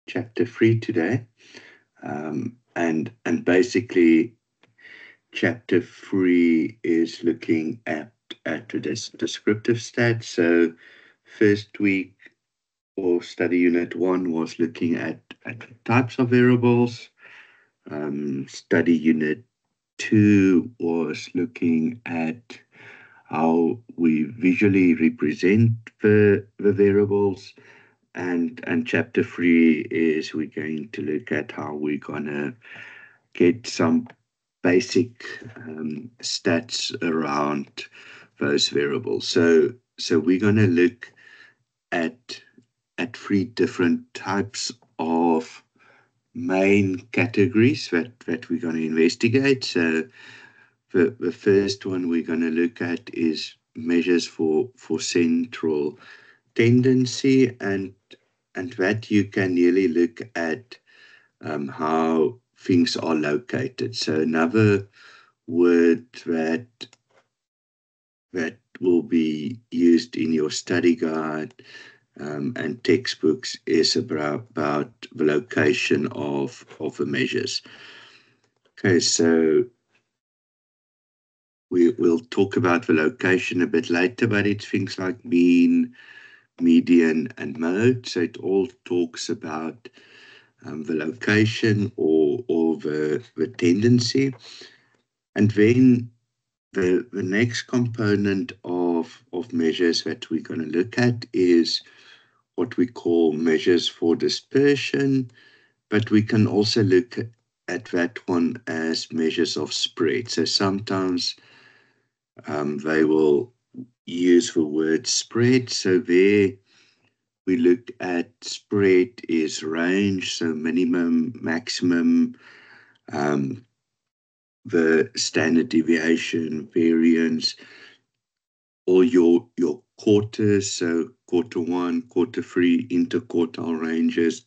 chapter 3 today. And basically, chapter 3 is looking at this descriptive stats. So first week or study unit 1 was looking at types of variables. Study unit 2 was looking at how we visually represent the variables. And chapter 3 is we're going to look at how we're going to get some basic stats around those variables. So we're going to look at 3 different types of main categories that we're going to investigate. So the first one we're going to look at is measures for central tendency, and that you can really look at how things are located. So another word that will be used in your study guide and textbooks is about the location of the measures. Okay, so we'll talk about the location a bit later, but it's things like mean, median, and mode. So it all talks about the location or the tendency. And then the next component of measures that we're going to look at is what we call measures for dispersion, but we can also look at that one as measures of spread. So sometimes they will use the word spread. So there we look at spread is range, so minimum, maximum, the standard deviation, variance, or your quarters, so quarter 1, quarter 3, interquartile ranges.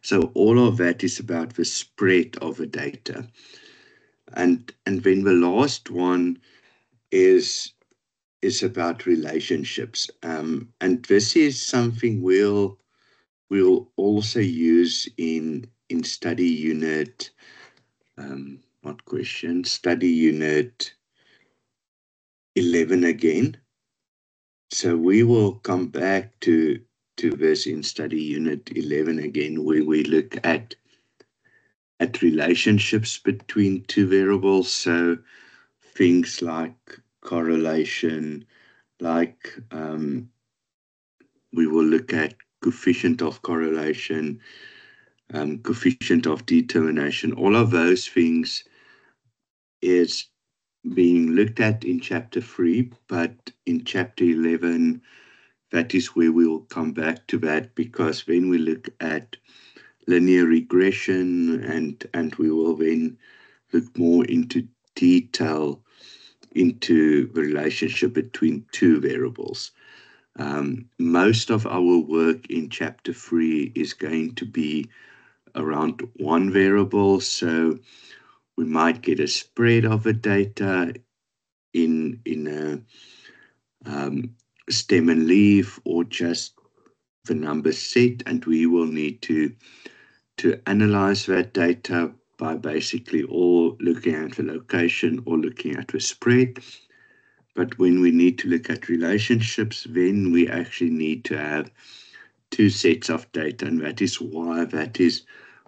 So all of that is about the spread of the data. And then the last one is about relationships. And this is something we'll also use in study unit, study unit 11 again. So we will come back to this in study unit 11 again, where we look at relationships between 2 variables. So things like correlation, like we will look at coefficient of correlation, coefficient of determination. All of those things is being looked at in chapter 3, but in chapter 11, that is where we will come back to that, because when we look at linear regression and we will then look more into detail into the relationship between 2 variables. Most of our work in chapter 3 is going to be around 1 variable, so we might get a spread of the data in a stem and leaf, or just the number set, and we will need to analyze that data by basically all looking at the location or looking at the spread. But when we need to look at relationships, then we actually need to have 2 sets of data, and that is why that is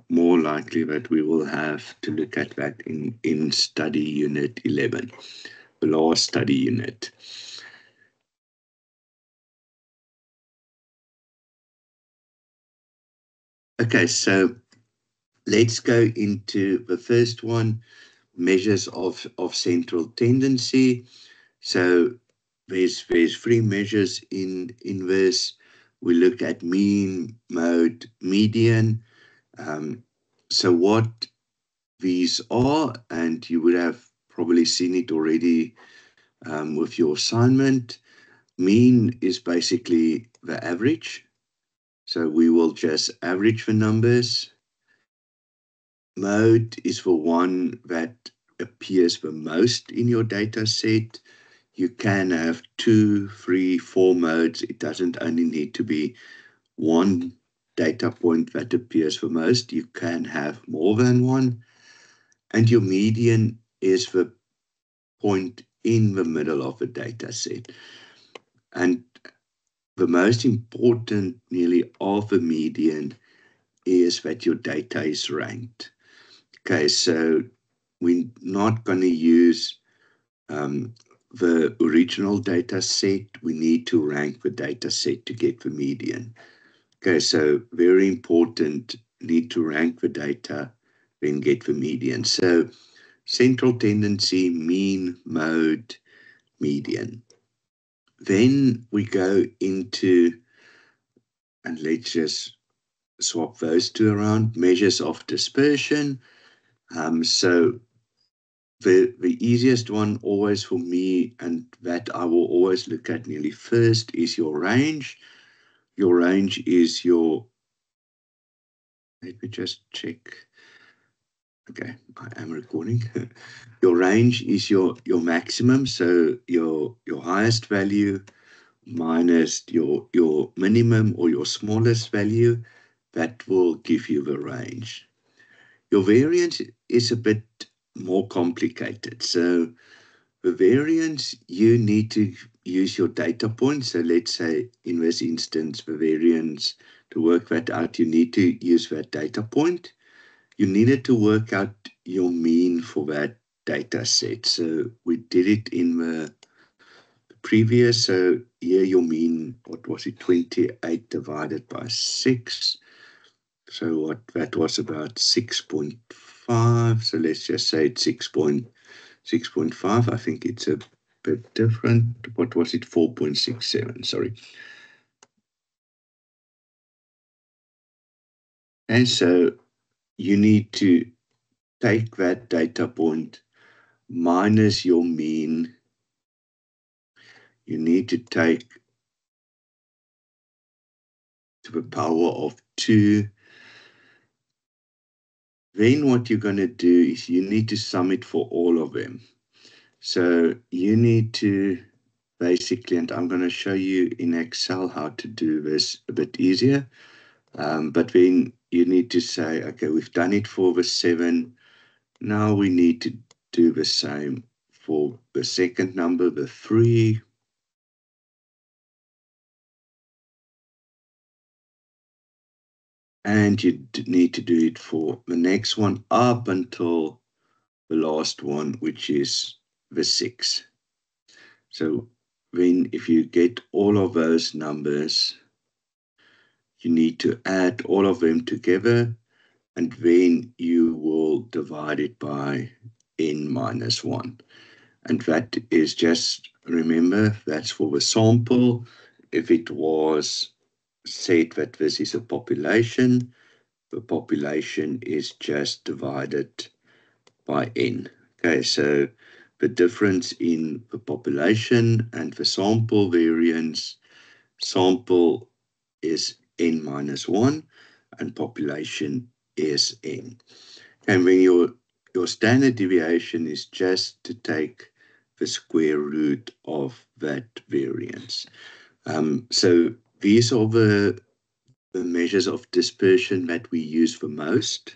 more likely that we will have to look at that in study unit 11, the last study unit. Okay, so let's go into the first one, measures of central tendency. So there's 3 measures in this. We look at mean, mode, median. So what these are, and you would have probably seen it already with your assignment. Mean is basically the average. So we will just average the numbers. Mode is the one that appears the most in your data set. You can have 2, 3, 4 modes. It doesn't only need to be one data point that appears the most. You can have more than one. And your median is the point in the middle of the data set. And the most important nearly of the median is that your data is ranked. Okay, so we're not going to use the original data set. We need to rank the data set to get the median. Okay, so very important, need to rank the data, then get the median. So central tendency, mean, mode, median. Then we go into, and let's just swap those two around, measures of dispersion. So the easiest one always for me, and that I will always look at nearly first, is your range. Your range is your, let me just check. Okay, I am recording. Your range is your maximum, so your highest value minus your minimum or your smallest value. That will give you the range. Your variance is a bit more complicated. So the variance, you need to use your data point. So let's say in this instance, the variance, to work that out, you need to use that data point. You needed to work out your mean for that data set. So we did it in the previous. So here your mean, what was it, 28 divided by 6. So what that was about 6.5. So let's just say it's 6.5. I think it's a bit different. What was it? 4.67. Sorry. And so you need to take that data point minus your mean. You need to take to the power of 2. Then what you're going to do is you need to sum it for all of them. So you need to basically, and I'm going to show you in Excel how to do this a bit easier. But then you need to say, okay, we've done it for the 7. Now we need to do the same for the second number, the 3. And you need to do it for the next one up until the last one, which is the 6. So then if you get all of those numbers, you need to add all of them together, and then you will divide it by n minus 1. And that is just, remember, that's for the sample. If it was said that this is a population, the population is just divided by n. Okay, so the difference in the population and the sample variance, sample is n minus 1 and population is n. And when your standard deviation is just to take the square root of that variance. So these are the measures of dispersion that we use the most.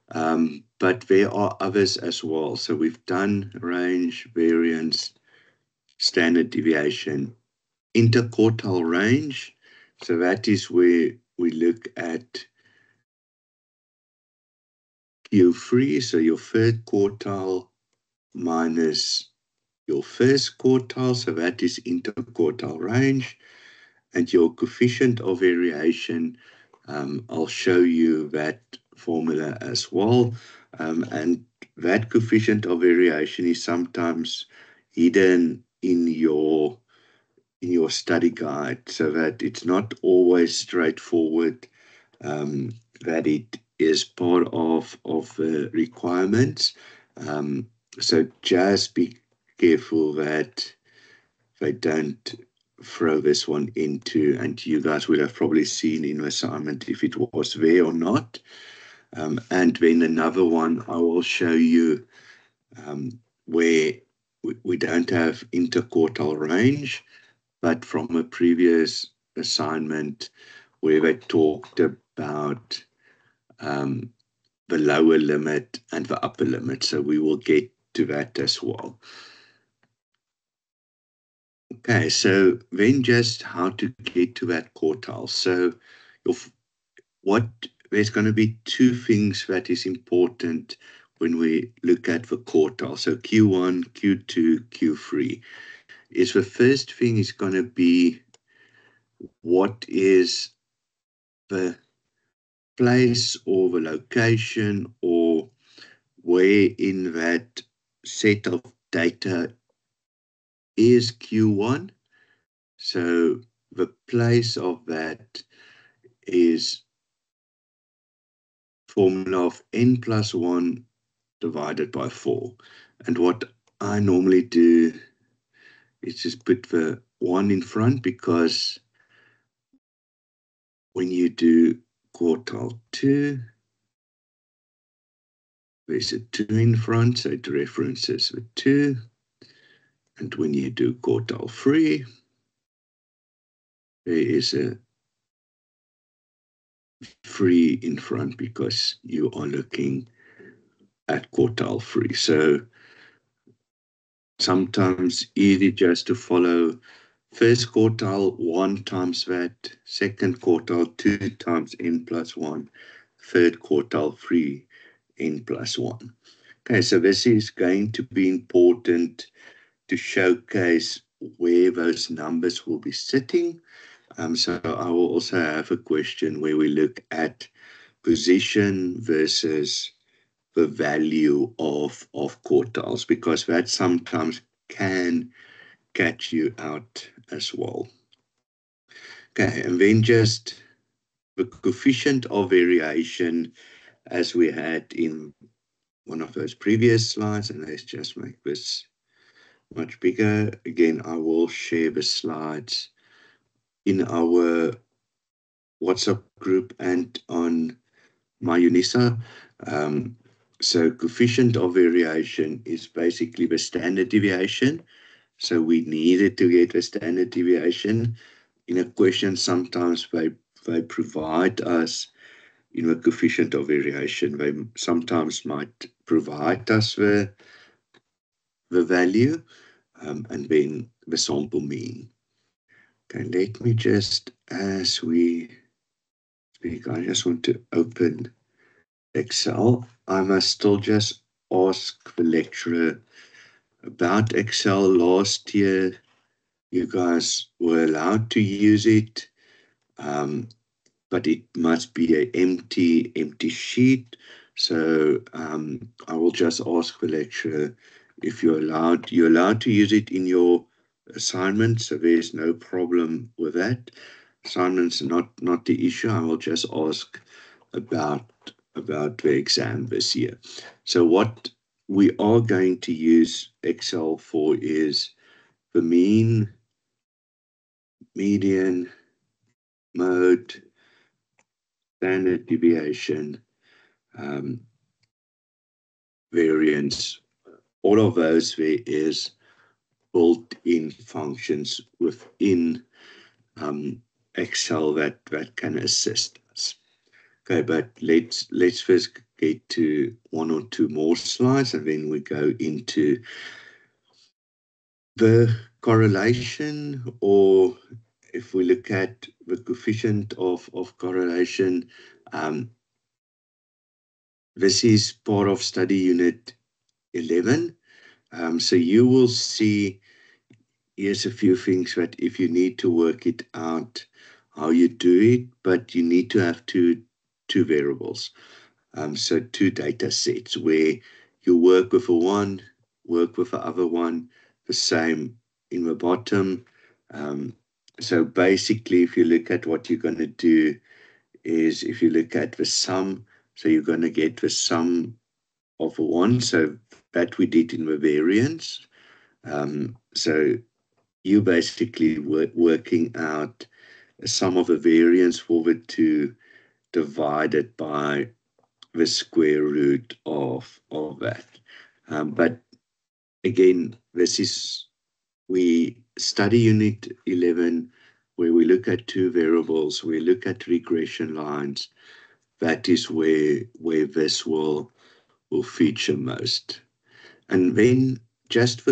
But there are others as well. So we've done range, variance, standard deviation, interquartile range. So that is where we look at Q3, so your third quartile minus your first quartile, so that is interquartile range, and your coefficient of variation, I'll show you that formula as well, and that coefficient of variation is sometimes hidden in your study guide, so that it's not always straightforward, that it is part of the requirements. So just be careful that they don't throw this one into, and you guys would have probably seen in the assignment if it was there or not. And then another one I will show you where we don't have interquartile range, but from a previous assignment, where they talked about the lower limit and the upper limit. So we will get to that as well. Okay, so then just how to get to that quartile. So there's going to be two things that is important when we look at the quartile. So Q1, Q2, Q3 is the first thing is going to be what is the place or the location or where in that set of data is Q1. So the place of that is formula of n plus 1 divided by 4. And what I normally do is just put the 1 in front, because when you do quartile 2, there's a 2 in front, so it references the 2. And when you do quartile 3, there is a 3 in front because you are looking at quartile 3. So sometimes easy just to follow first quartile 1 times that, second quartile 2 times n plus 1, third quartile 3 n plus 1. Okay, so this is going to be important to showcase where those numbers will be sitting. So I will also have a question where we look at position versus the value of quartiles, because that sometimes can catch you out as well. Okay, and then just the coefficient of variation as we had in one of those previous slides, and let's just make this much bigger. Again, I will share the slides in our WhatsApp group and on my UNISA. So coefficient of variation is basically the standard deviation. So we needed to get a standard deviation. In a question, sometimes they provide us, a coefficient of variation. They sometimes might provide us the value, and then the sample mean. Okay, let me just, as we speak, I just want to open Excel. I must still just ask the lecturer about Excel. Last year, you guys were allowed to use it, but it must be an empty sheet. So I will just ask the lecturer if you're allowed to use it in your assignment. So there's no problem with that. Assignments are not the issue. I will just ask about the exam this year. So what we are going to use Excel for is the mean, median, mode, standard deviation, variance. All of those there is built-in functions within Excel that can assist us. Okay, but let's first get to one or two more slides, and then we go into the correlation, or if we look at the coefficient of correlation. This is part of study unit 11. So you will see, here's a few things that if you need to work it out, how you do it, but you need to have two variables. So two data sets where you work with one, work with the other one, the same in the bottom. So basically, if you look at what you're going to do is, if you look at the sum, so you're going to get the sum of one. So that we did in the variance. So you basically working out the sum of the variance for the two divided by the square root of that. But again, we study unit 11. where we look at two variables, we look at regression lines, that is where this will feature most. And then just the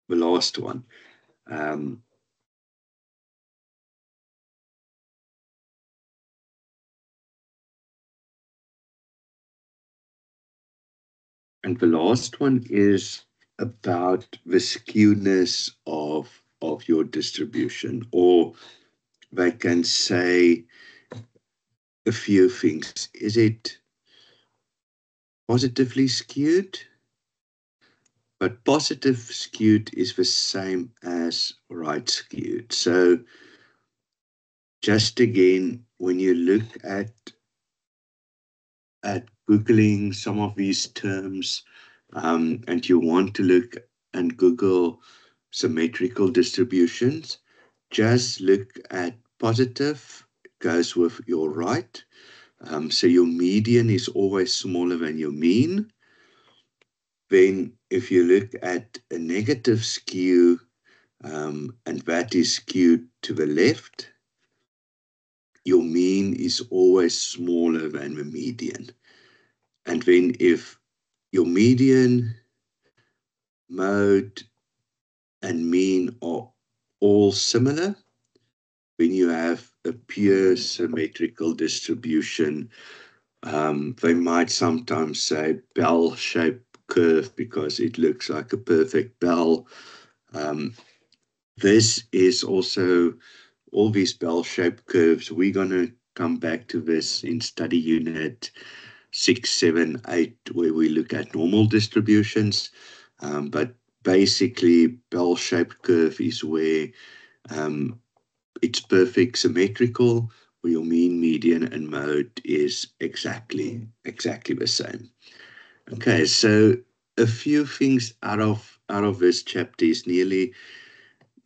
last one. And the last one is about the skewness of your distribution, or they can say a few things. Is it positively skewed? But positive skewed is the same as right skewed. So just again, when you look at Googling some of these terms, and you want to look and Google symmetrical distributions, just look at positive, goes with your right. So your median is always smaller than your mean. Then if you look at a negative skew, and that is skewed to the left, your mean is always smaller than the median. And then if your median, mode, and mean are all similar, when you have a pure symmetrical distribution, they might sometimes say bell-shaped curve because it looks like a perfect bell. This is also all these bell-shaped curves. We're going to come back to this in study unit 6, 7, 8, where we look at normal distributions. But basically, bell-shaped curve is where it's perfect symmetrical, where your mean, median, and mode is exactly the same. Okay, so a few things out of this chapter is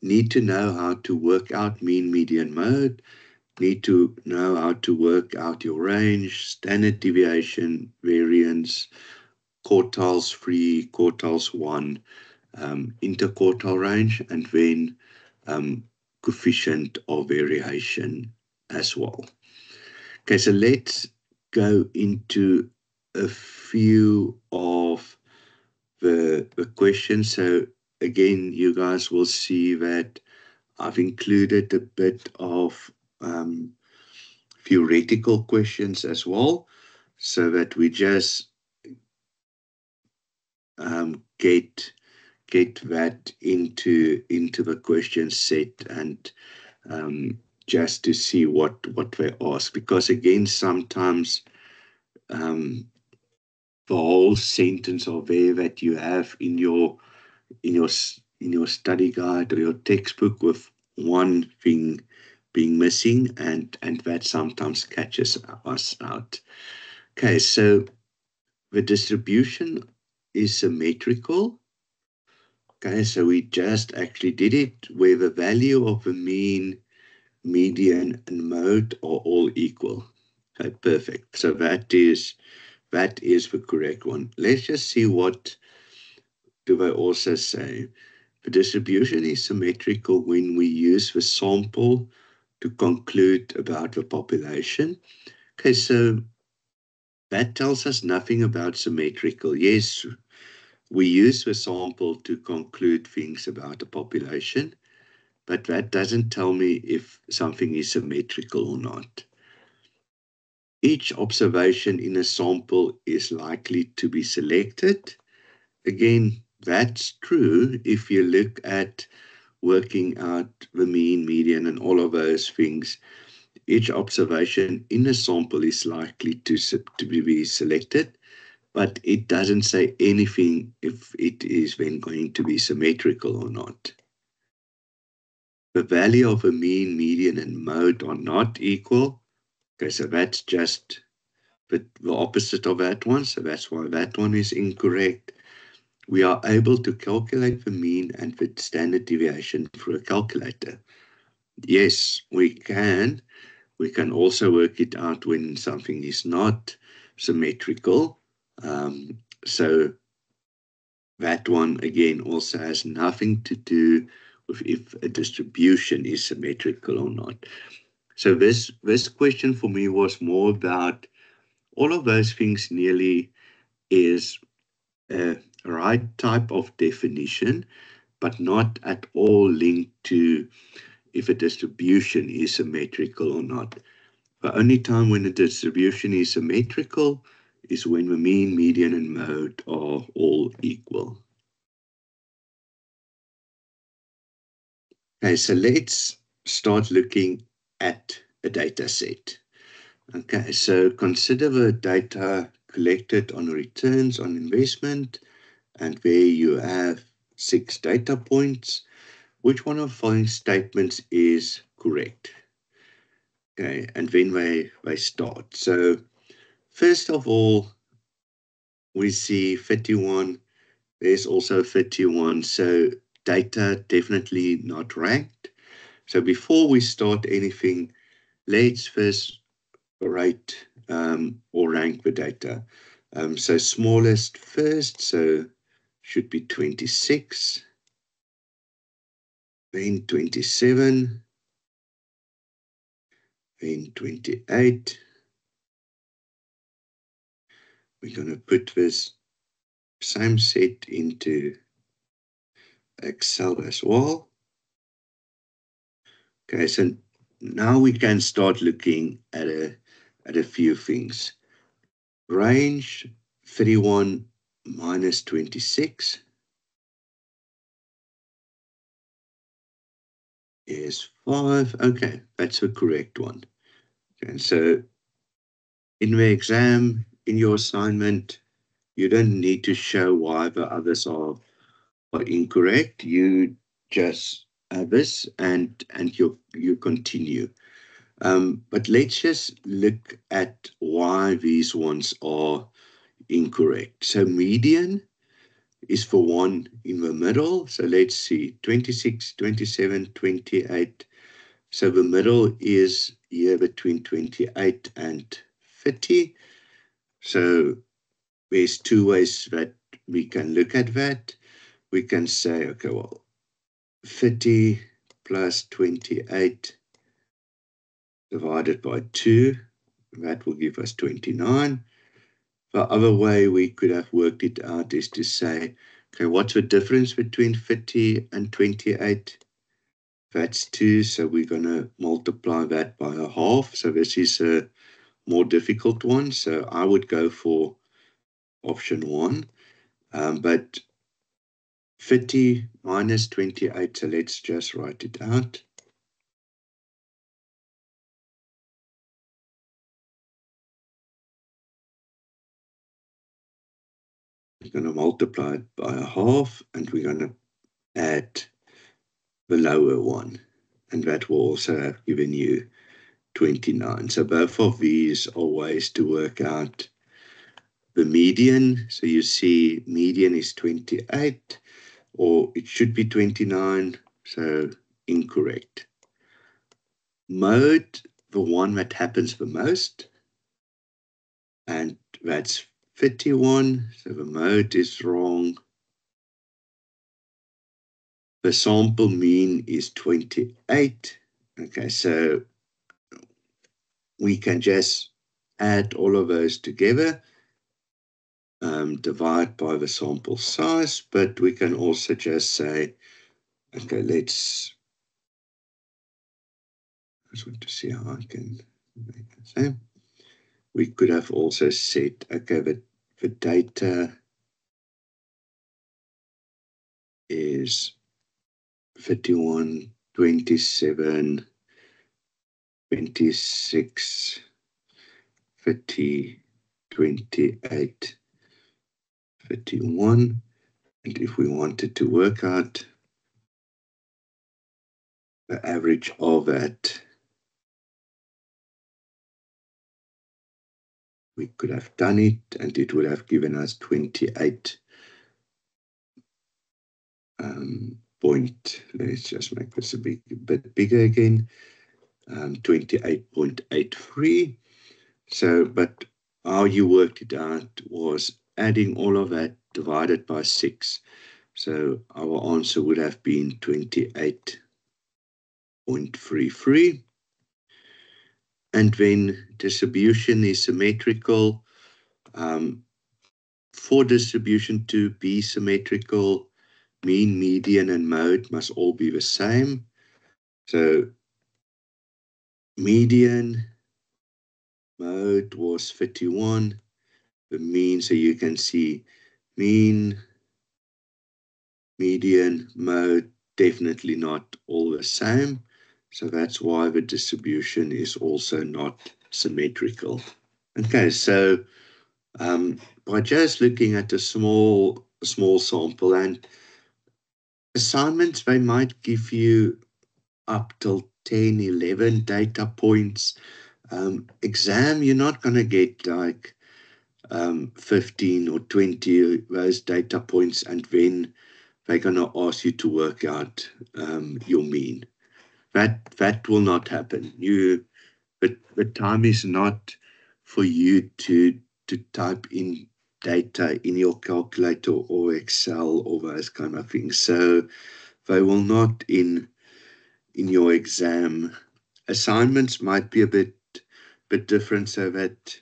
need to know how to work out mean, median, mode, need to know how to work out your range, standard deviation, variance, quartiles 3, quartiles 1, interquartile range, and then coefficient of variation as well. Okay, so let's go into a few of the questions. So again, you guys will see that I've included a bit of theoretical questions as well, so that we just get that into the question set, and just to see what they ask, because again, sometimes the whole sentence or there that you have in your study guide or your textbook with one thing being missing, and that sometimes catches us out. Okay, so the distribution is symmetrical. Okay, so we just actually did it where the value of the mean, median, and mode are all equal. Okay, perfect. So that is the correct one. Let's just see what do they also say. The distribution is symmetrical when we use the sample to conclude about the population. Okay, so that tells us nothing about symmetrical. Yes, we use the sample to conclude things about the population, but that doesn't tell me if something is symmetrical or not. Each observation in a sample is likely to be selected. Again, that's true if you look at working out the mean, median, and all of those things. Each observation in a sample is likely to be selected, but it doesn't say anything if it is then going to be symmetrical or not. The value of a mean, median, and mode are not equal. Okay, so that's just the opposite of that one, so that's why that one is incorrect. We are able to calculate the mean and the standard deviation through a calculator. Yes, we can. We can also work it out when something is not symmetrical. So that one, again, also has nothing to do if a distribution is symmetrical or not. So this question for me was more about all of those things nearly is a right type of definition, but not at all linked to if a distribution is symmetrical or not. The only time when a distribution is symmetrical is when the mean, median, and mode are all equal. Okay, so let's start looking at a data set. Okay, so consider the data collected on returns on investment, and where you have 6 data points. Which one of the following statements is correct? Okay, and then they start. So first of all, we see 31. There's also 31. So data definitely not ranked. So before we start anything, let's first rate or rank the data. So smallest first, so should be 26, then 27, then 28. We're going to put this same set into Excel as well. Okay, so now we can start looking at a few things. Range 31 minus 26 is 5. Okay, that's the correct one. Okay, so in the exam, in your assignment, you don't need to show why the others are incorrect. You just have this and you continue. But let's just look at why these ones are incorrect. So median is for one in the middle. So let's see, 26, 27, 28. So the middle is here between 28 and 30. So there's 2 ways that we can look at that. We can say, okay, well, 30 plus 28 divided by 2, that will give us 29. The other way we could have worked it out is to say, okay, what's the difference between 30 and 28? That's 2, so we're going to multiply that by a half. So this is a more difficult one. So I would go for option 1. But 30 minus 28, so let's just write it out. We're going to multiply it by a half, and we're going to add the lower one. And that will also have given you 29. So both of these are ways to work out the median. So you see median is 28, or it should be 29, so incorrect. Mode, the one that happens the most, and that's 51, so the mode is wrong. The sample mean is 28. Okay, so we can just add all of those together, divide by the sample size, but we can also just say, okay, I just want to see how I can make the same. We could have also said, okay, the data is 31, 27, 26, 30, 28, 31. And if we wanted to work out the average of that, we could have done it, and it would have given us 28 point. Let's just make this a bit bigger again. 28.83. So, but how you worked it out was adding all of that divided by 6. So our answer would have been 28.33. And when distribution is symmetrical, for distribution to be symmetrical, mean, median, and mode must all be the same. So median, mode was 51. The mean, so you can see mean, median, mode, definitely not all the same. So that's why the distribution is also not symmetrical. Okay, so by just looking at a small sample, and assignments, they might give you up till 10, 11 data points. Exam, you're not going to get like 15 or 20 those data points, and then they're going to ask you to work out your mean. That will not happen. The time is not for you to type in data in your calculator or Excel or those kind of things. So they will not in your exam. Assignments might be a bit different, so that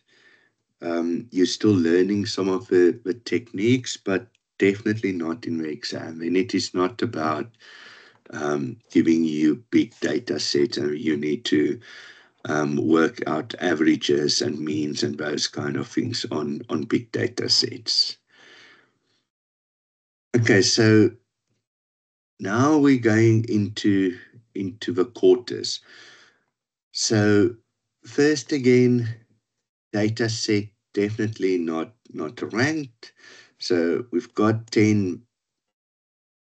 you're still learning some of the techniques, but definitely not in the exam. And it is not about giving you big data sets, and you need to work out averages and means and those kind of things on big data sets. Okay, so now we're going into the quarters. So first again, data set definitely not ranked. So we've got 10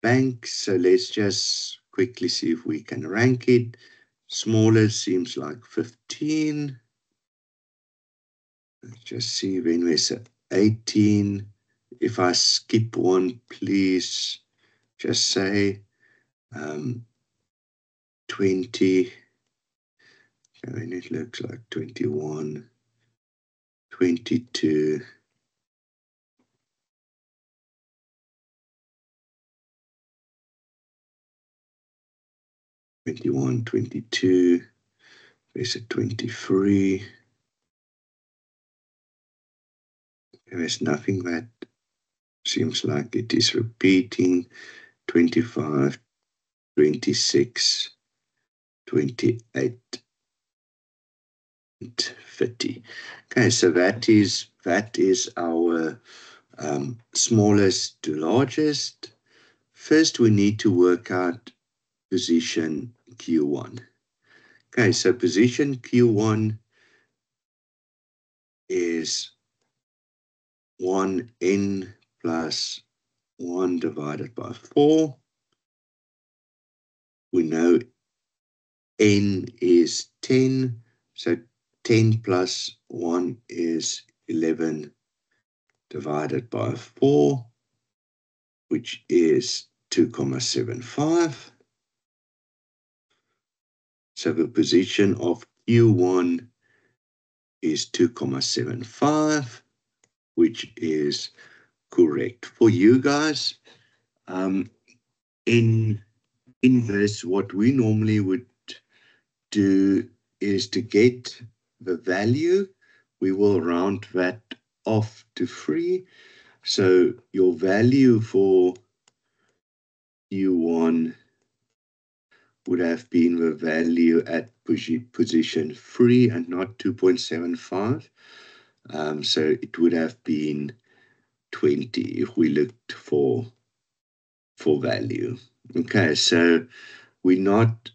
banks. So let's just quickly see if we can rank it. Smallest seems like 15. Let's just see when we say 18. If I skip one, please just say 20. And then it looks like 21, 22. 21, 22, there's a 23. There's nothing that seems like it is repeating. 25, 26, 28, and 30. Okay, so that is our smallest to largest. First, we need to work out position Q1. Okay, so position Q1 is 1n plus 1 divided by 4. We know n is 10, so 10 plus 1 is 11 divided by 4, which is 2,75. So the position of Q1 is 2,75, which is correct. For you guys, in this, what we normally would do is to get the value, we will round that off to 3. So your value for Q1 would have been the value at position 3 and not 2.75. So it would have been 20 if we looked for value. Okay, so we're not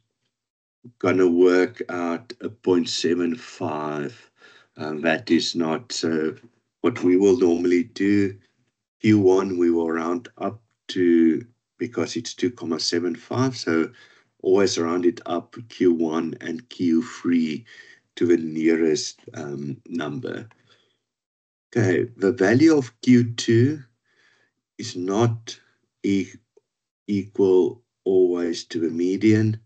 going to work out a 0.75. That is not. So what we will normally do, Q1 we will round up to, because it's 2,75, so always round it up Q1 and Q3 to the nearest number. Okay, the value of Q2 is not equal always to the median.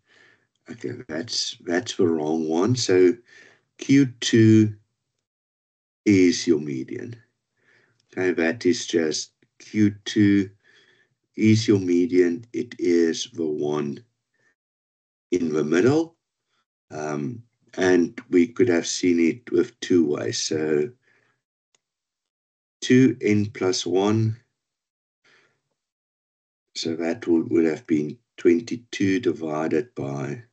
Okay, that's the wrong one. So Q2 is your median. Okay, that is just Q2 is your median? It is the one in the middle. And we could have seen it with two ways. So 2n plus 1, so that would have been 22 divided by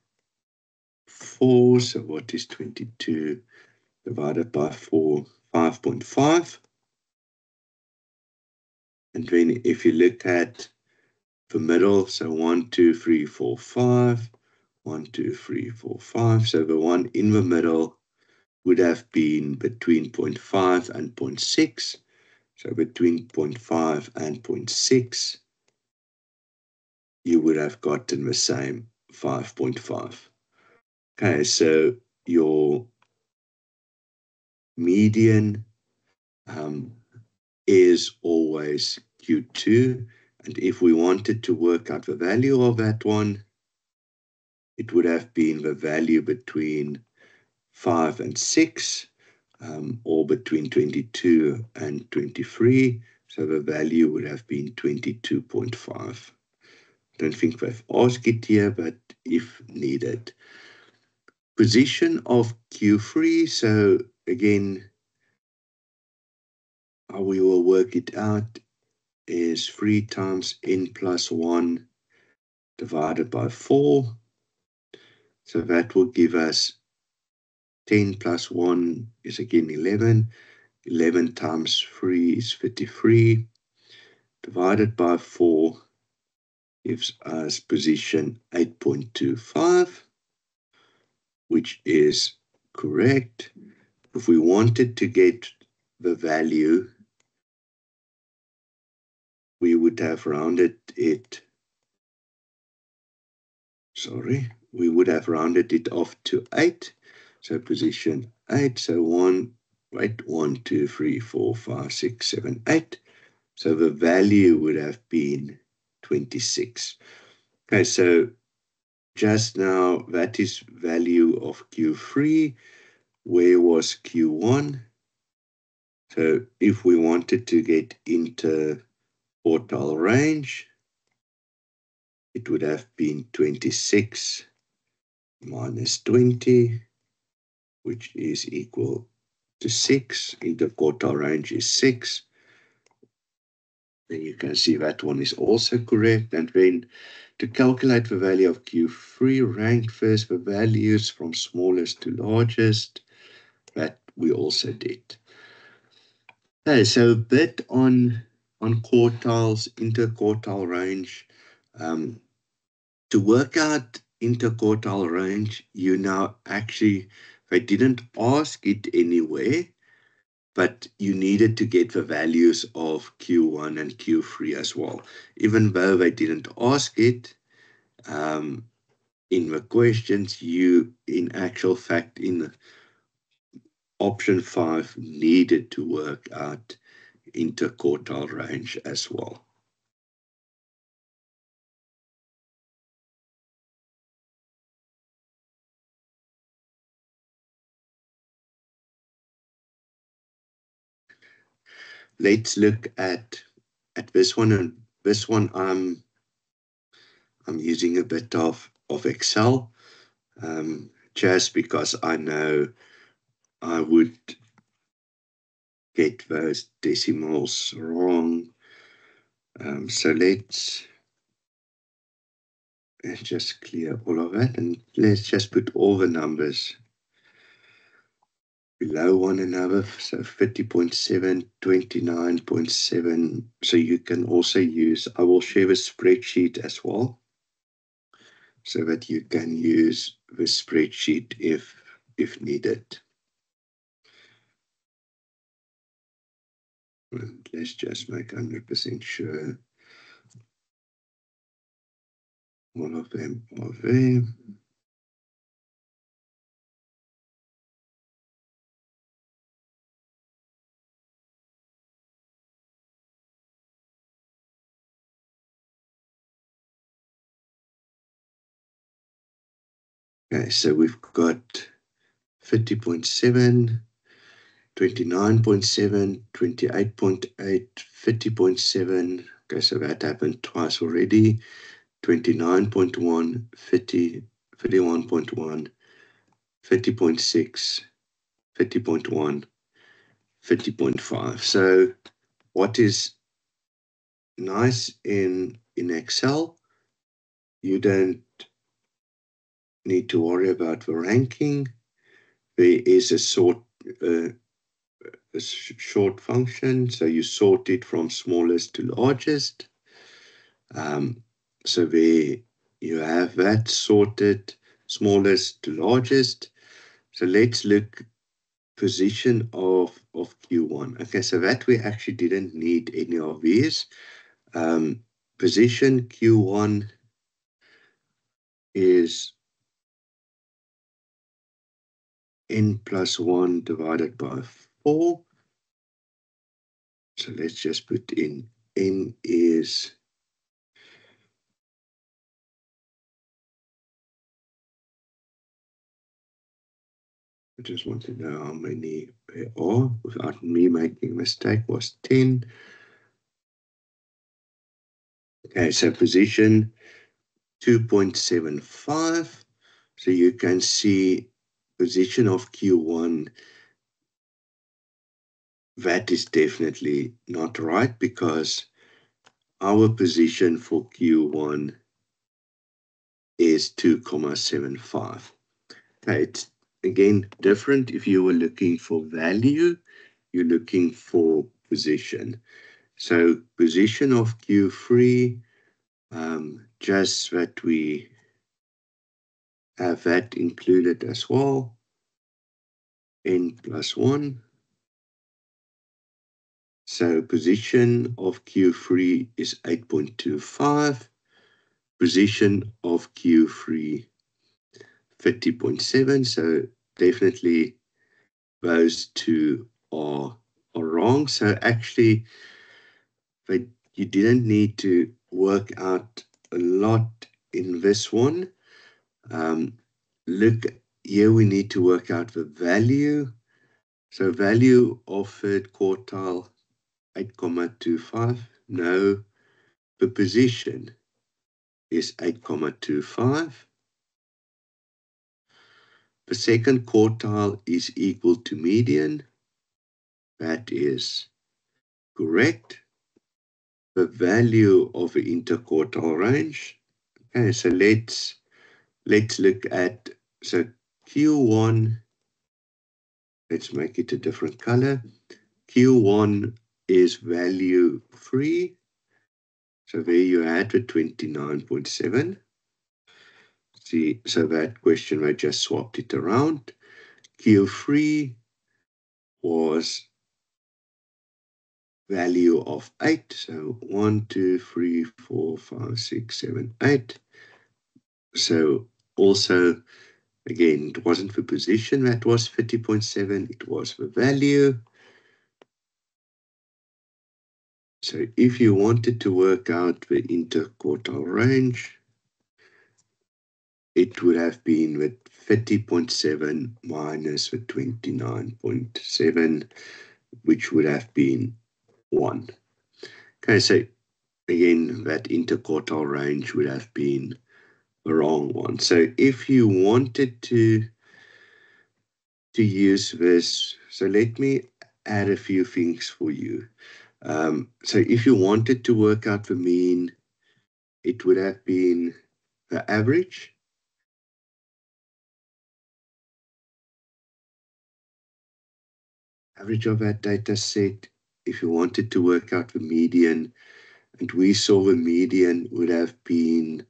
4. So what is 22 divided by 4? 5.5. And then if you look at the middle, so 1, 2, 3, 4, 5, 1, 2, 3, 4, 5. So the one in the middle would have been between 0.5 and 0.6. So between 0.5 and 0.6, you would have gotten the same 5.5. Okay, so your median is always Q2. And if we wanted to work out the value of that one, it would have been the value between 5 and 6, or between 22 and 23. So the value would have been 22.5. Don't think they've asked it here, but if needed. Position of Q3. So again, how we will work it out is 3 times n plus 1 divided by 4. So that will give us 10 plus 1 is again 11. 11 times 3 is 33. Divided by 4 gives us position 8.25, which is correct. If we wanted to get the value, we would have rounded it, we would have rounded it off to 8. So position 8, so 1, 2, 3, 4, 5, 6, 7, 8. So the value would have been 26. Okay, so just now that is value of Q3. Where was Q1? So if we wanted to get interquartile range, it would have been 26 minus 20, which is equal to 6. Interquartile range is 6. Then you can see that one is also correct. And then to calculate the value of Q3, rank first the values from smallest to largest. That we also did. Okay, so a bit on quartiles, interquartile range. To work out interquartile range, you now actually, they didn't ask it anywhere, but you needed to get the values of Q1 and Q3 as well. Even though they didn't ask it in the questions, you, in actual fact, in option 5, needed to work out interquartile range as well. Let's look at this one, and this one I'm using a bit of Excel, just because I know I would get those decimals wrong. So let's just clear all of that, and let's just put all the numbers below one another. So 30.7, 29.7. So you can also use, I will share a spreadsheet as well, so that you can use the spreadsheet if needed. And let's just make 100% sure all of them are there. Okay, so we've got 30.7, 29.7, 28.8, 30.7, Okay, so that happened twice already. 29.1, 30, 31.1, 30.6, 30.1, 30.5. So what is nice in Excel, you don't need to worry about the ranking. There is a short function, so you sort it from smallest to largest. So there you have that sorted, smallest to largest. So let's look position of Q1. Okay, so that we actually didn't need any of these. Position Q1 is n plus 1 divided by 4. So let's just put in n is I just want to know how many there are without me making a mistake, was 10. Okay, so position 2.75. So you can see position of Q1, that is definitely not right because our position for Q1 is 2.75. Okay, it's again different if you were looking for value, you're looking for position. So position of Q3, just that we have that included as well, n plus 1. So position of Q3 is 8.25. Position of Q3, 30.7. So definitely those two are wrong. So actually, but you didn't need to work out a lot in this one. Look, here we need to work out the value. So value of third quartile, 8.25. No, the position is 8.25. The second quartile is equal to median. That is correct. The value of the interquartile range. Okay, so let's look at, so Q1, let's make it a different color. Q1 is value 3. So there you had the 29.7. See, so that question, I just swapped it around. Q3 was value of 8. So 1, 2, 3, 4, 5, 6, 7, 8. So also, again, it wasn't the position that was 30.7, it was the value. So if you wanted to work out the interquartile range, it would have been with 30.7 minus the 29.7, which would have been 1. Okay, so again, that interquartile range would have been the wrong one. So if you wanted to use this, so let me add a few things for you. So if you wanted to work out the mean, it would have been the average. Average of that data set. If you wanted to work out the median, and we saw the median would have been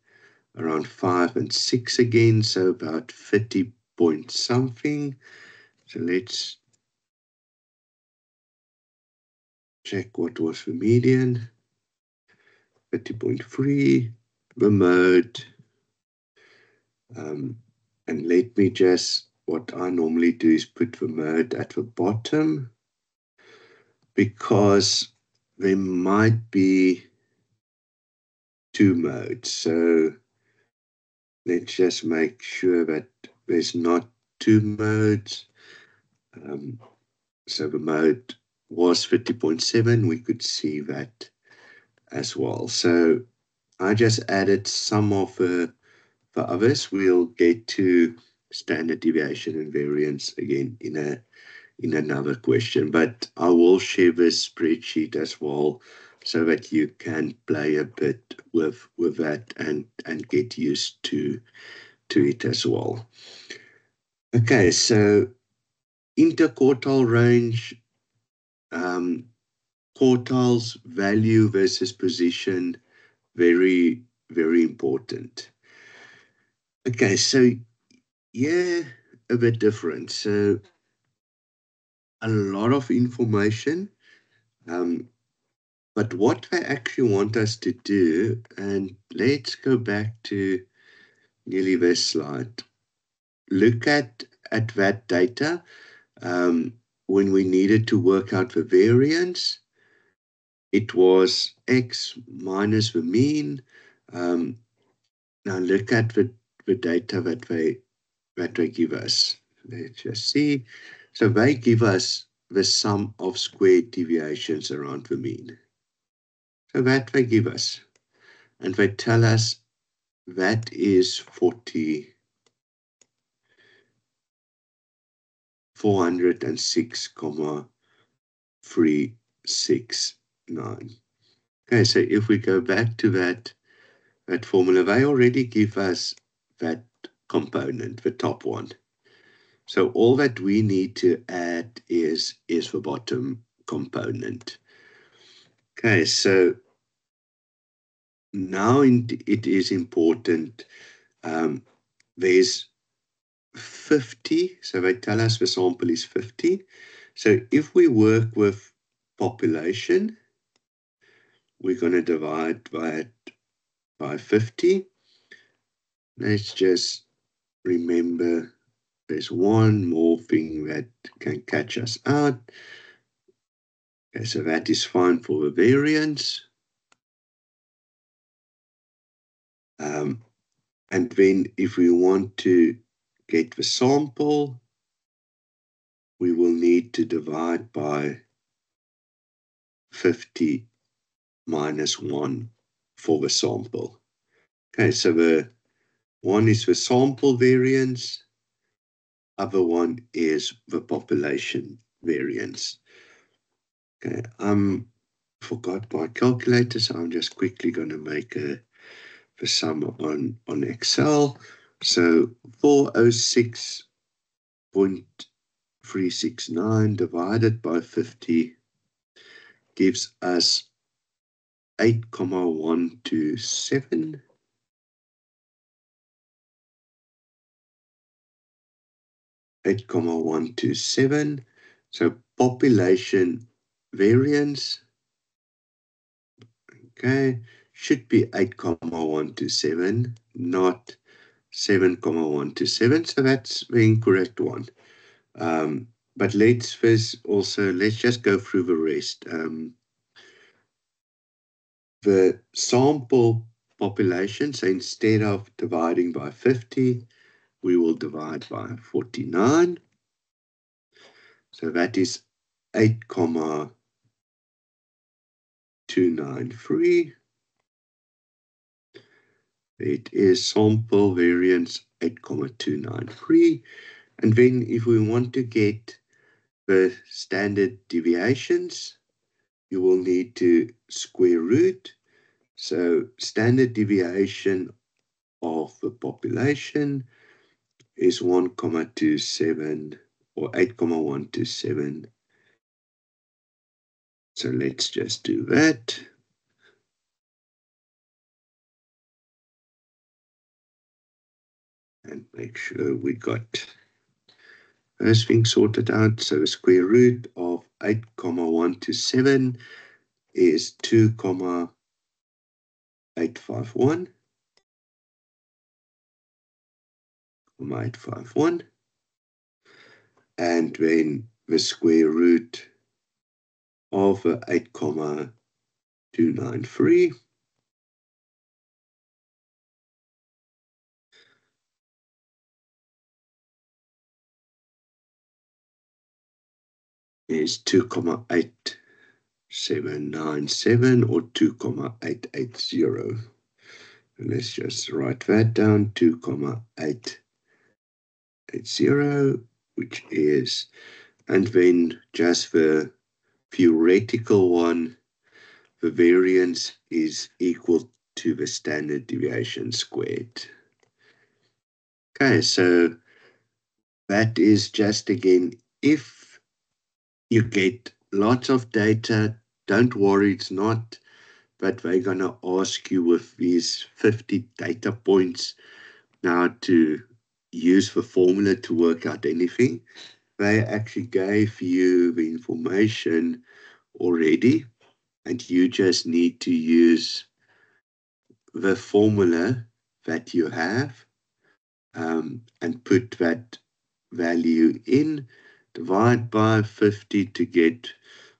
around 5 and 6 again, so about 30 point something. So let's check what was the median. 30.3, the mode. And let me just, what I normally do is put the mode at the bottom, because there might be two modes. So let's just make sure that there's not two modes. So the mode was 30.7. We could see that as well. So I just added some of the others. We'll get to standard deviation and variance again in another question, but I will share this spreadsheet as well so that you can play a bit with that and get used to it as well. Okay, so interquartile range, quartiles, value versus position, very, very important. Okay, so yeah, a bit different. So a lot of information, but what I actually want us to do, and let's go back to nearly this slide. Look at that data when we needed to work out the variance. It was x minus the mean. Now look at the data that they give us. Let's just see. So they give us the sum of squared deviations around the mean. So that they give us. And they tell us that is 406,369. Okay, so if we go back to that formula, they already give us that component, the top one. So all that we need to add is the bottom component. Okay, so now it is important. There's 50, so they tell us the sample is 50. So if we work with population, we're going to divide by 50. Let's just remember there's one more thing that can catch us out. Okay, so that is fine for the variance. And then if we want to get the sample, we will need to divide by 50 minus 1 for the sample. Okay, so the one is the sample variance, other one is the population variance. Okay, forgot my calculator, so I'm just quickly going to make the sum on Excel. So 406.369 divided by 50 gives us 8,127. 8,127. So population variance, okay, should be 8,127, not 7,127. So that's the incorrect one. But let's just go through the rest. The sample population, so instead of dividing by 50, we will divide by 49. So that is 8,293. It is sample variance 8,293. And then if we want to get the standard deviations, you will need to square root. So standard deviation of the population is 1,27 or 8,127. So let's just do that. And make sure we got those things sorted out. So the square root of 8,127 is 2,851. 851. And then the square root of 8,293 is 2,851. 797 or 2,880. Let's just write that down, 2,880, which is, and then just the theoretical one, the variance is equal to the standard deviation squared. Okay, so that is just, again, if you get lots of data, don't worry, it's not that they're going to ask you with these 50 data points now to use the formula to work out anything. They actually gave you the information already, and you just need to use the formula that you have and put that value in, divide by 50 to get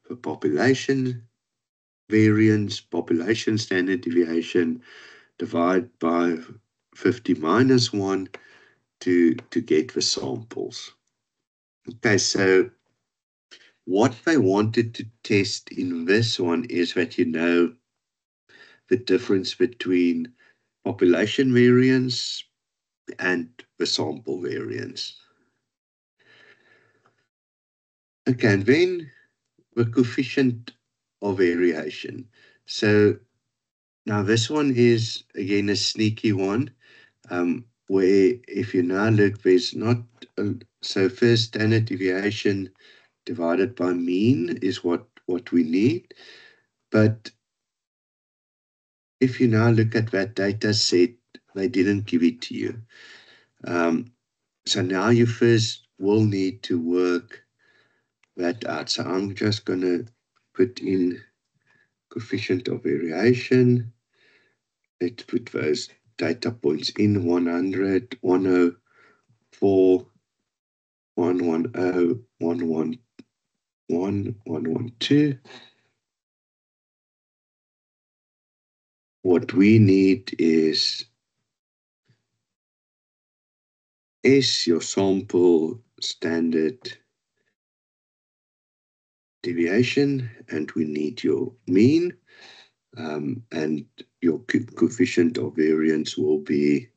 the population variance, population standard deviation, divide by 50 minus 1 to get the samples. Okay, so what they wanted to test in this one is that you know the difference between population variance and the sample variance. Okay, and then the coefficient of variation. So now this one is, again, a sneaky one, where if you now look, there's not, so first standard deviation divided by mean is what we need. But if you now look at that data set, they didn't give it to you. So now you first will need to work that out. So I'm just going to put in coefficient of variation. Let's put those data points in: 100, 104, 110, 111, 112. What we need is S, your sample standard deviation, and we need your mean, and your coefficient of variance will be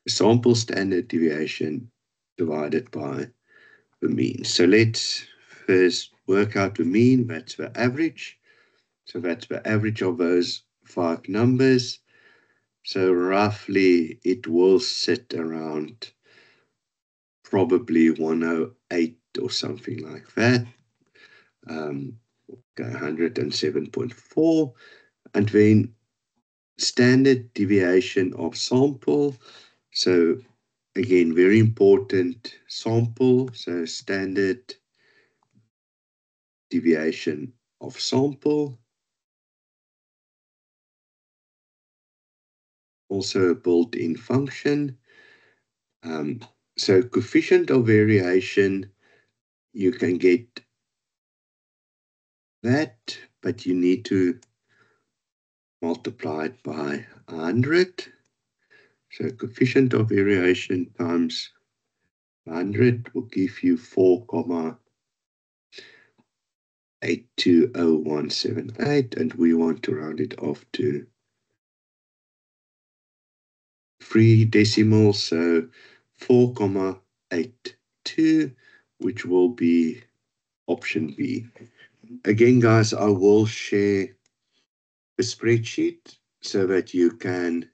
sample standard deviation divided by the mean. So let's first work out the mean. That's the average. So that's the average of those 5 numbers. So roughly it will sit around probably 108 or something like that. 107.4. And then standard deviation of sample. So again, very important, sample. So standard deviation of sample. Also a built-in function. So coefficient of variation, you can get that, but you need to multiply it by 100. So coefficient of variation times 100 will give you 4,820178, and we want to round it off to 3 decimals, so 4,82, which will be option B. Again, guys, I will share a spreadsheet so that you can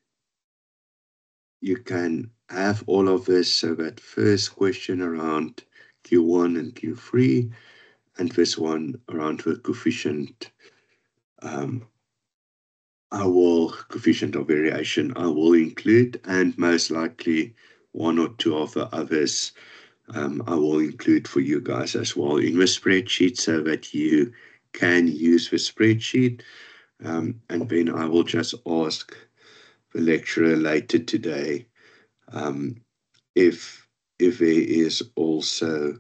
have all of this. So that first question around Q1 and Q3, and this one around the coefficient, coefficient of variation I will include, and most likely 1 or 2 of the others I will include for you guys as well in the spreadsheet, so that you can use the spreadsheet. And then I will just ask the lecturer later today if there is also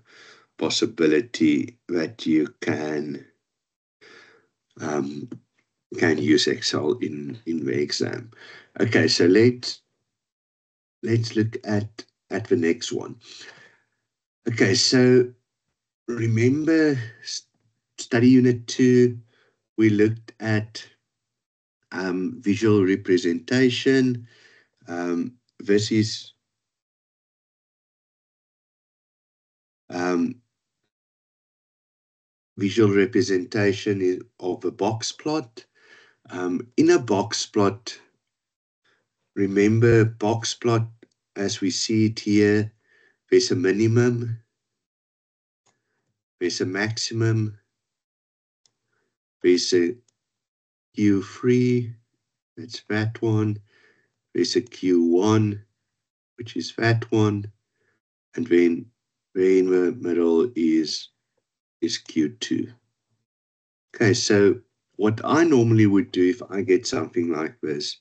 possibility that you can use Excel in the exam. Okay, so let's look at the next one. Okay, so remember study unit 2, we looked at visual representation. This is visual representation of a box plot. In a box plot, remember box plot as we see it here, there's a minimum, there's a maximum, there's a Q3, that's that one, there's a Q1, which is that one, and then in the middle is Q2. Okay, so what I normally would do if I get something like this,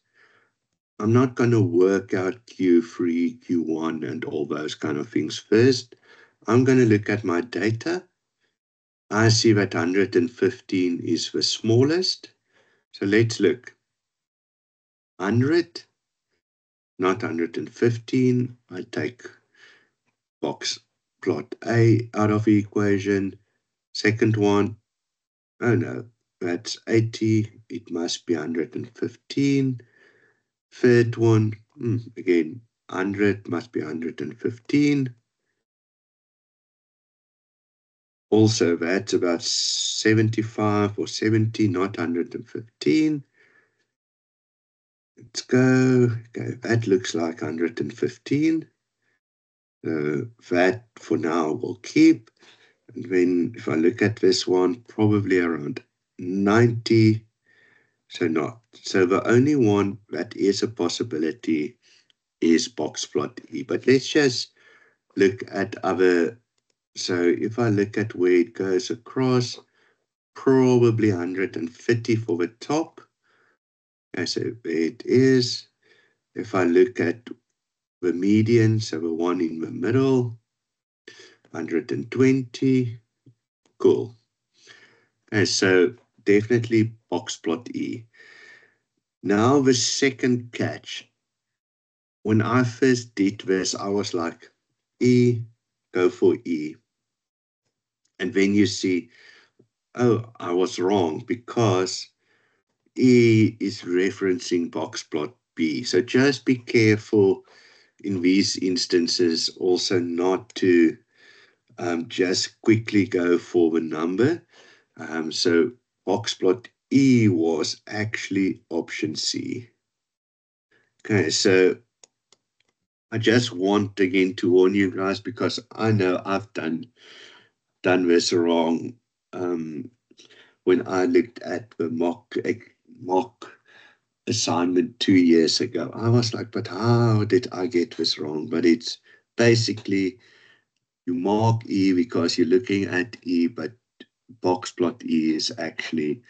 I'm not going to work out Q3, Q1, and all those kind of things first. I'm going to look at my data. I see that 115 is the smallest. So let's look. 100, not 115. I take box plot A out of the equation. Second one, oh no, that's 80. It must be 115. Third one, again, 100 must be 115. Also, that's about 75 or 70, not 115. Let's go. Okay, that looks like 115. That for now will keep. And then if I look at this one, probably around 90. So not. So the only one that is a possibility is box plot E. But let's just look at other. So if I look at where it goes across, probably 130 for the top. Okay, so there it is. If I look at the median, so the one in the middle, 120. Cool. Okay, so definitely box plot E. Now the second catch. When I first did this, I was like, E, go for E. And then you see, oh, I was wrong because E is referencing box plot B. So just be careful in these instances also not to just quickly go for the number. So box plot E was actually option C. Okay, so I just want again to warn you guys because I know I've done this wrong. When I looked at the mock assignment 2 years ago, I was like, but how did I get this wrong? But it's basically you mark E because you're looking at E, but box plot E is actually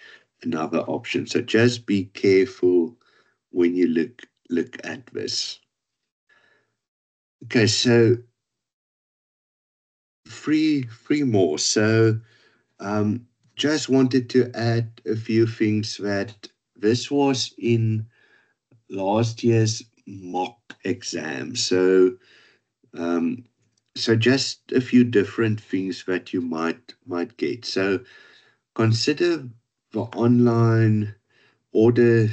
another option. So just be careful when you look at this. Okay, so three more. So just wanted to add a few things that this was in last year's mock exam. So just a few different things that you might get. So consider the online order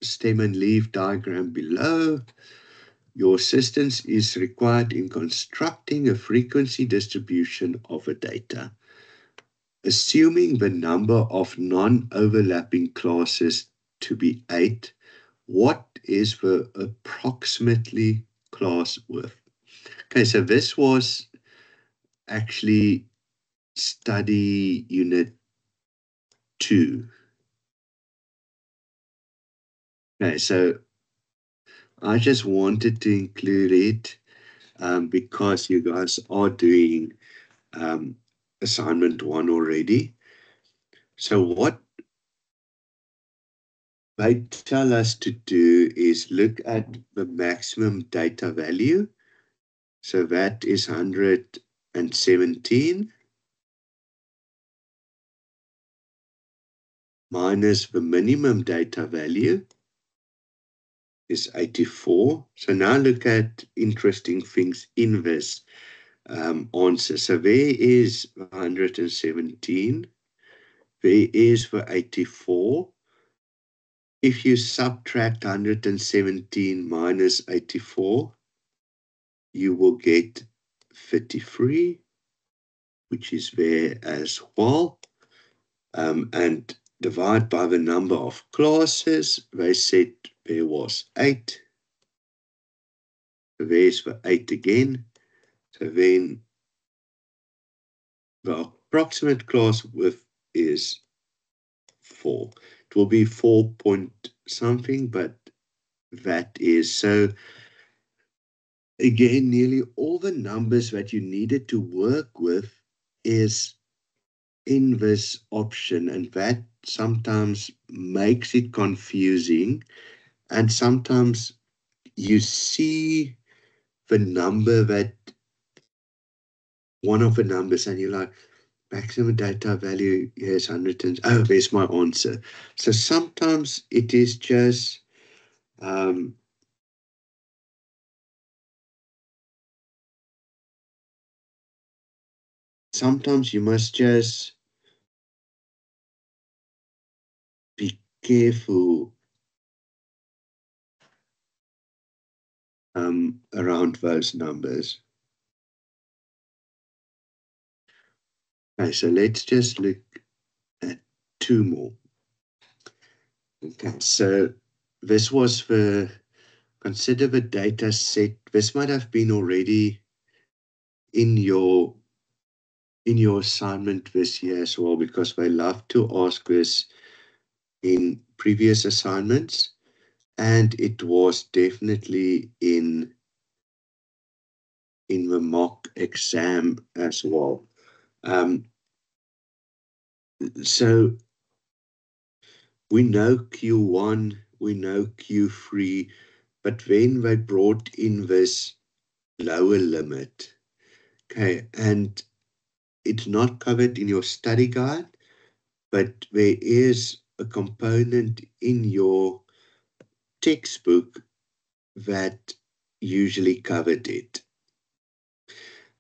stem and leaf diagram below. Your assistance is required in constructing a frequency distribution of a data. Assuming the number of non-overlapping classes to be 8, what is the approximately class width? Okay, so this was actually study unit 2. Okay, so I just wanted to include it because you guys are doing assignment 1 already. So what they tell us to do is look at the maximum data value. So that is 117 minus the minimum data value is 84. So now look at interesting things in this answer. So there is 117. there is for 84. If you subtract 117 minus 84, you will get 33, which is there as well. And divide by the number of classes. They said there was 8. So there's the 8 again. So then the approximate class width is 4. It will be 4 point something, but that is so. Again, nearly all the numbers that you needed to work with is in this option, and that sometimes makes it confusing. And sometimes you see the number that one of the numbers, and you're like, maximum data value, yes, 100 and, oh, there's my answer. So sometimes it is just sometimes you must just be careful around those numbers. Okay, so let's just look at 2 more. Okay, so this was the, consider the data set. This might have been already in your assignment this year as well, because they love to ask this in previous assignments, and it was definitely in the mock exam as well. So we know Q1, we know Q3, but then they brought in this lower limit. Okay, and it's not covered in your study guide, but there is a component in your textbook that usually covered it.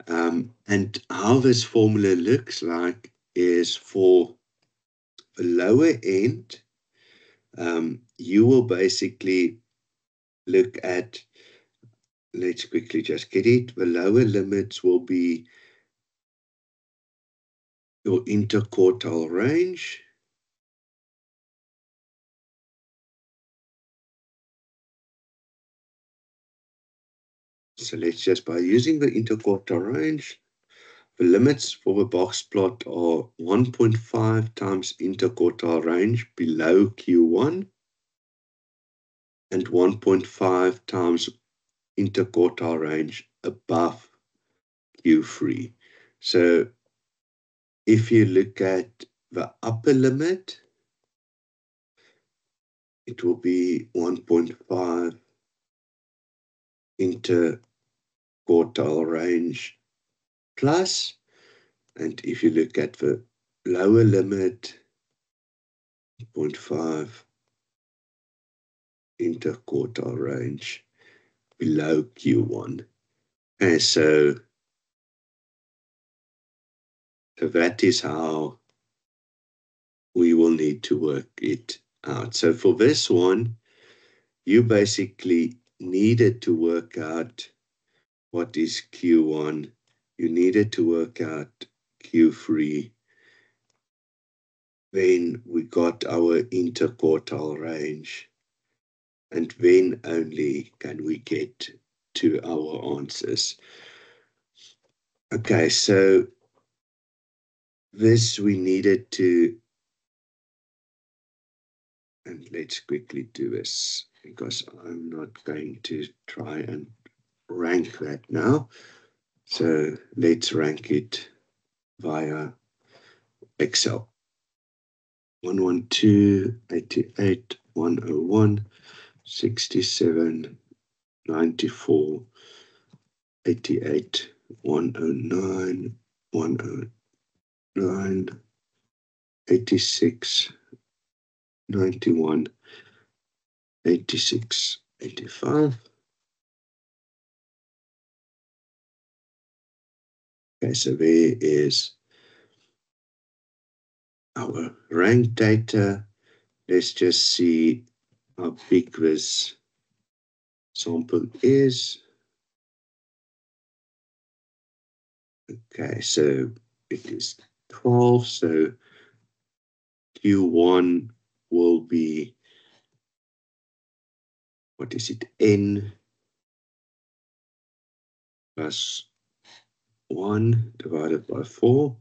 And how this formula looks like is for the lower end, you will basically look at, let's quickly just get it, the lower limits will be your interquartile range. So let's just, by using the interquartile range, the limits for the box plot are 1.5 times interquartile range below Q1 and 1.5 times interquartile range above Q3. So if you look at the upper limit, it will be 1.5 interquartile range plus. And if you look at the lower limit, 0.5 interquartile range below Q1. And so that is how we will need to work it out. So for this one, you basically needed to work out what is Q1. You needed to work out Q3. Then we got our interquartile range. And then only can we get to our answers. Okay, so this we needed to, and let's quickly do this because I'm not going to try and rank that now. So let's rank it via Excel. 112, 88, 101, 67, 94, 88, 109, 109, 86, 91, 86, 85. Okay, so there is our rank data. Let's just see how big this sample is. Okay, so it is 12, so Q1 will be, what is it, N plus 1 divided by 4.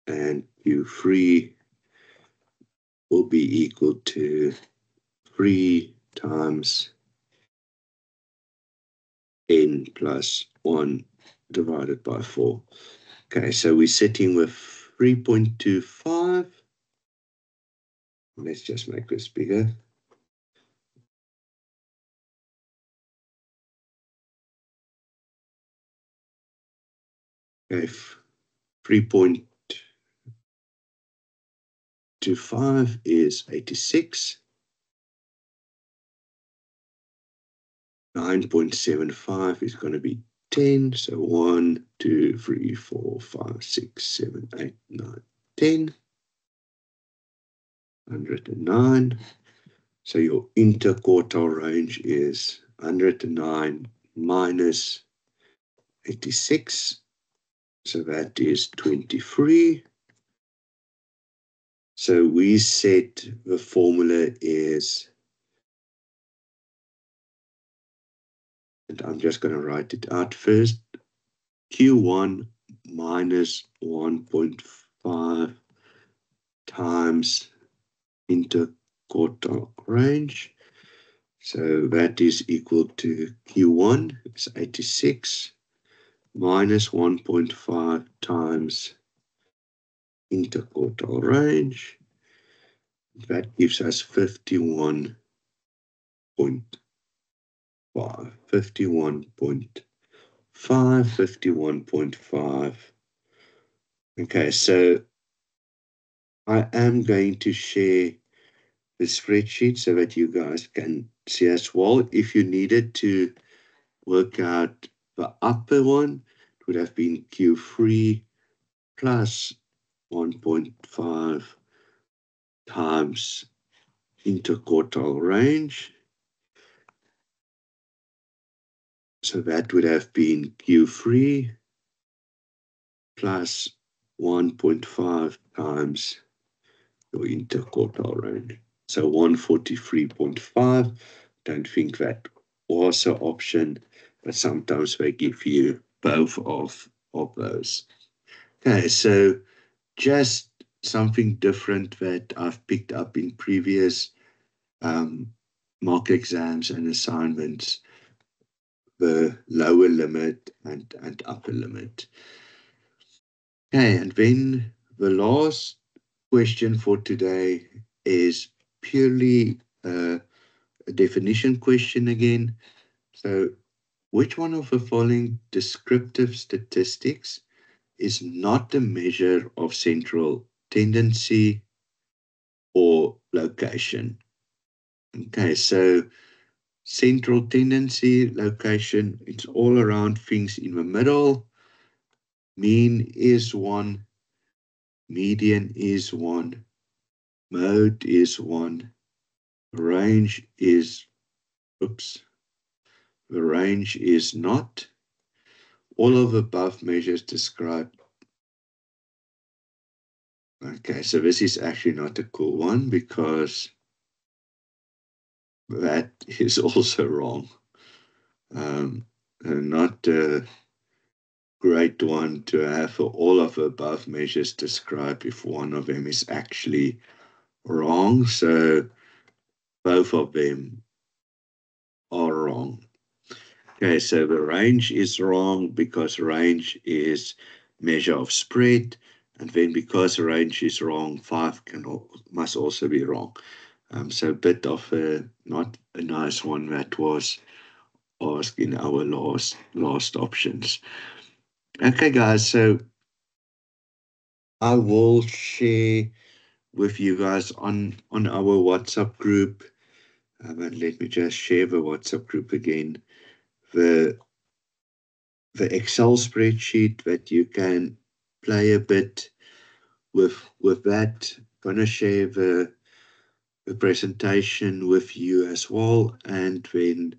And Q3 will be equal to 3 times N plus 1 divided by 4. Okay, so we're sitting with 3.25. Let's just make this bigger. Okay, 3.25 is 86. 9.75 is going to be 10. So 1, 2, 3, 4, 5, 6, 7, 8, 9, 10. 109. So your interquartile range is 109 minus 86. So that is 23. So we said the formula is, and I'm just going to write it out first, Q1 minus 1.5 times interquartile range. So that is equal to Q1, it's 86, minus 1.5 times interquartile range. That gives us 51.5. 51.5. Okay, so I am going to share the spreadsheet so that you guys can see as well. If you needed to work out the upper one, it would have been Q3 plus 1.5 times interquartile range. So that would have been Q3 plus 1.5 times your interquartile range. So 143.5. Don't think that was an option, but sometimes they give you both of those. Okay, so just something different that I've picked up in previous mock exams and assignments, the lower limit and upper limit. Okay, and then the last question for today is purely a definition question again. So, which one of the following descriptive statistics is not a measure of central tendency or location? Okay, so central tendency, location, it's all around things in the middle. Mean is 1, median is 1, mode is 1, range is, the range is not. All of above measures described. Okay, so this is actually not a cool one because that is also wrong. Not a great one to have all of the above measures described if one of them is actually wrong. So both of them are wrong. Okay, so the range is wrong because range is measure of spread. And then because range is wrong, 5 must also be wrong. So a bit of not a nice one that was asked in our last options. Okay, guys, so I will share with you guys on our WhatsApp group. And let me just share the WhatsApp group again. The the Excel spreadsheet that you can play a bit with that. Gonna share the presentation with you as well, and then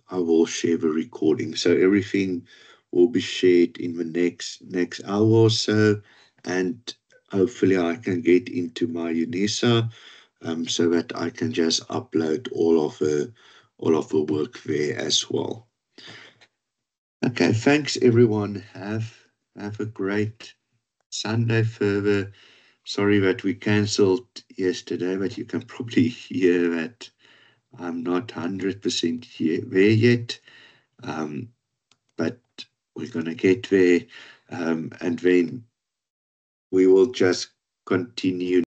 I will share the recording. So everything will be shared in the next hour or so, and hopefully I can get into my UNISA so that I can just upload all of the work there as well. Okay, thanks everyone. Have a great Sunday further. Sorry that we cancelled yesterday, but you can probably hear that I'm not 100% there yet. But we're going to get there, and then we will just continue